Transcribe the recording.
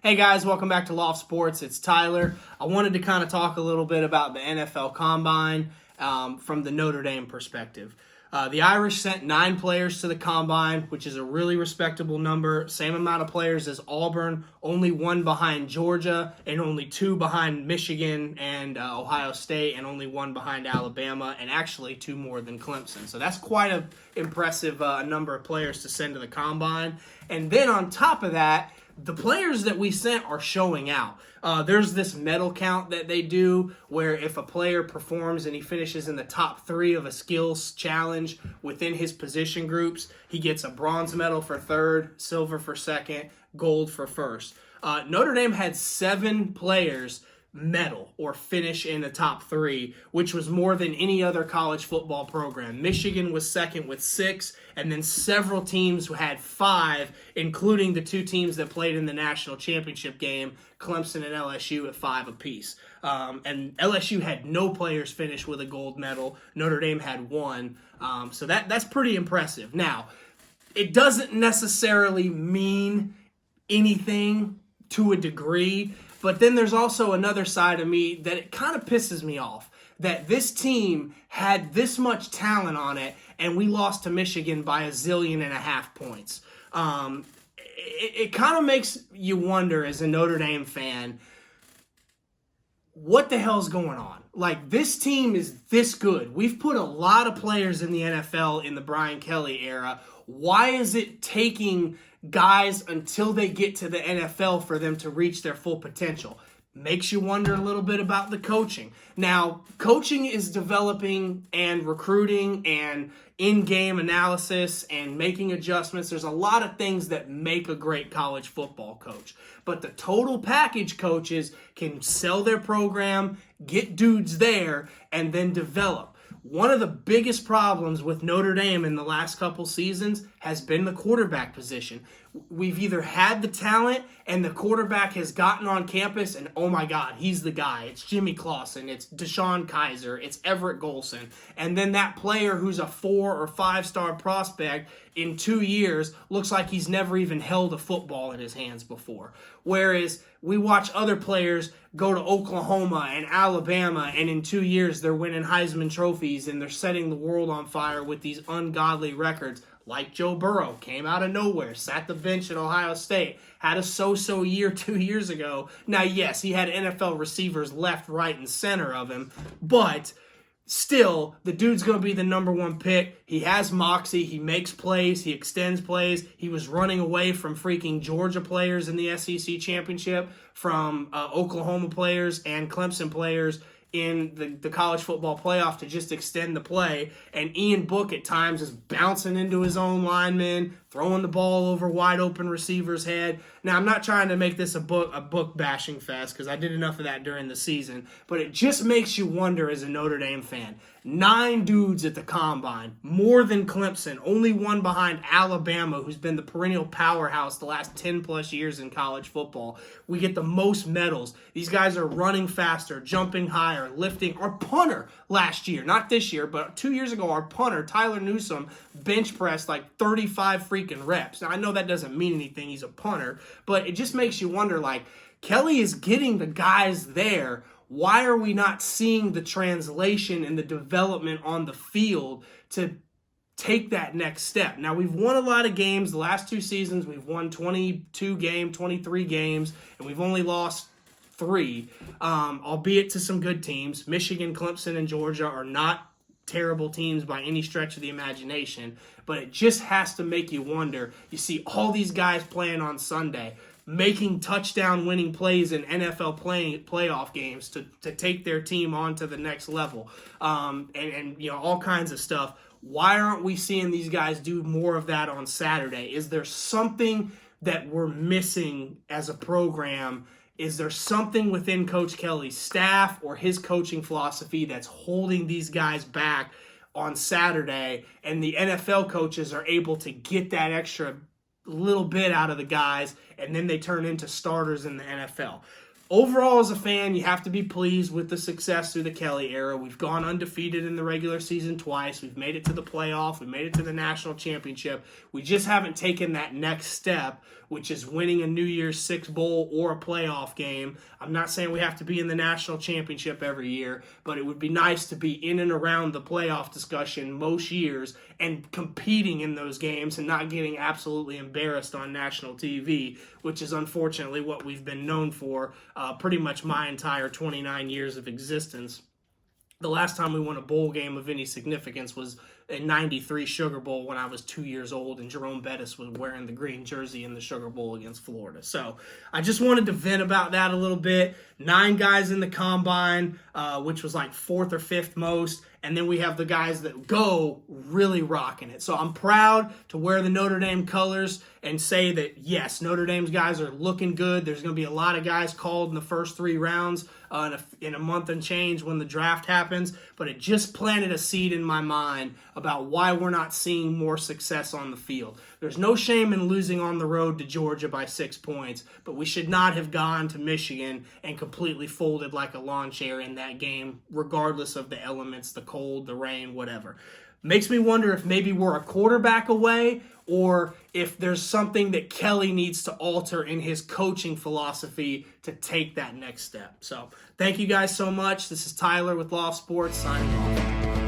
Hey guys, welcome back to Loft Sports. It's Tyler. I wanted to kind of talk a little bit about the NFL Combine from the Notre Dame perspective. The Irish sent 9 players to the Combine, which is a really respectable number. Same amount of players as Auburn, only 1 behind Georgia, and only 2 behind Michigan and Ohio State, and only 1 behind Alabama, and actually 2 more than Clemson. So that's quite an impressive number of players to send to the Combine. And then on top of that, the players that we sent are showing out. There's this medal count that they do where if a player performs and he finishes in the top 3 of a skills challenge within his position groups, he gets a bronze medal for 3rd, silver for 2nd, gold for 1st. Notre Dame had 7 players medal or finish in the top 3, which was more than any other college football program. Michigan was second with 6, and then several teams had 5, including the 2 teams that played in the national championship game, Clemson and LSU at 5 apiece. And LSU had no players finish with a gold medal. Notre Dame had 1. So that's pretty impressive. Now, it doesn't necessarily mean anything to a degree, but then there's also another side of me that it kind of pisses me off that this team had this much talent on it and we lost to Michigan by 1.5 zillion points. It kind of makes you wonder as a Notre Dame fan, what the hell's going on? Like, this team is this good. We've put a lot of players in the NFL in the Brian Kelly era. Why is it taking guys until they get to the NFL for them to reach their full potential? Makes you wonder a little bit about the coaching. Now, coaching is developing and recruiting and in-game analysis and making adjustments. There's a lot of things that make a great college football coach. But the total package coaches can sell their program, get dudes there, and then develop. One of the biggest problems with Notre Dame in the last couple seasons has been the quarterback position. We've either had the talent and the quarterback has gotten on campus and, oh my God, he's the guy. It's Jimmy Clausen, it's Deshaun Kaiser, it's Everett Golson. And then that player who's a 4 or 5-star prospect in 2 years looks like he's never even held a football in his hands before. Whereas we watch other players go to Oklahoma and Alabama, and in 2 years they're winning Heisman trophies and they're setting the world on fire with these ungodly records. Like Joe Burrow, came out of nowhere, sat the bench at Ohio State, had a so-so year 2 years ago. Now, yes, he had NFL receivers left, right, and center of him, but still, the dude's going to be the number 1 pick. He has moxie. He makes plays. He extends plays. He was running away from freaking Georgia players in the SEC championship, from Oklahoma players and Clemson players in the college football playoff to just extend the play. And Ian Book at times is bouncing into his own linemen, throwing the ball over wide open receiver's head. Now, I'm not trying to make this a book bashing fest because I did enough of that during the season, but it just makes you wonder as a Notre Dame fan. 9 dudes at the Combine, more than Clemson, only 1 behind Alabama, who's been the perennial powerhouse the last 10 plus years in college football. We get the most medals. These guys are running faster, jumping higher, lifting. Our punter last year, not this year, but 2 years ago, our punter, Tyler Newsome, bench pressed like 35 freaking reps. Now, I know that doesn't mean anything. He's a punter, but it just makes you wonder, like, Kelly is getting the guys there. Why are we not seeing the translation and the development on the field to take that next step? Now, we've won a lot of games. The last 2 seasons, we've won 22 games, 23 games, and we've only lost 3, albeit to some good teams. Michigan, Clemson, and Georgia are not terrible teams by any stretch of the imagination, but it just has to make you wonder. You see all these guys playing on Sunday, making touchdown-winning plays in NFL playoff games to take their team on to the next level, and you know, all kinds of stuff. Why aren't we seeing these guys do more of that on Saturday? Is there something that we're missing as a program? Is there something within Coach Kelly's staff or his coaching philosophy that's holding these guys back on Saturday, and the NFL coaches are able to get that extra little bit out of the guys, and then they turn into starters in the NFL? overall, as a fan, you have to be pleased with the success through the Kelly era. We've gone undefeated in the regular season twice. We've made it to the playoff. We made it to the national championship. We just haven't taken that next step, which is winning a New Year's Six Bowl or a playoff game. I'm not saying we have to be in the national championship every year, but it would be nice to be in and around the playoff discussion most years and competing in those games and not getting absolutely embarrassed on national TV, which is unfortunately what we've been known for pretty much my entire 29 years of existence. The last time we won a bowl game of any significance was in '93 Sugar Bowl when I was 2 years old and Jerome Bettis was wearing the green jersey in the Sugar Bowl against Florida. So I just wanted to vent about that a little bit. 9 guys in the combine, which was like 4th or 5th most. And then we have the guys that go really rocking it. So I'm proud to wear the Notre Dame colors and say that, yes, Notre Dame's guys are looking good. There's going to be a lot of guys called in the first 3 rounds in a month and change when the draft happens. But it just planted a seed in my mind about why we're not seeing more success on the field. There's no shame in losing on the road to Georgia by 6 points, but we should not have gone to Michigan and completely folded like a lawn chair in that game, regardless of the elements, the cold, the rain, whatever. Makes me wonder if maybe we're a quarterback away or if there's something that Kelly needs to alter in his coaching philosophy to take that next step. So thank you guys so much. This is Tyler with Loft Sports signing off.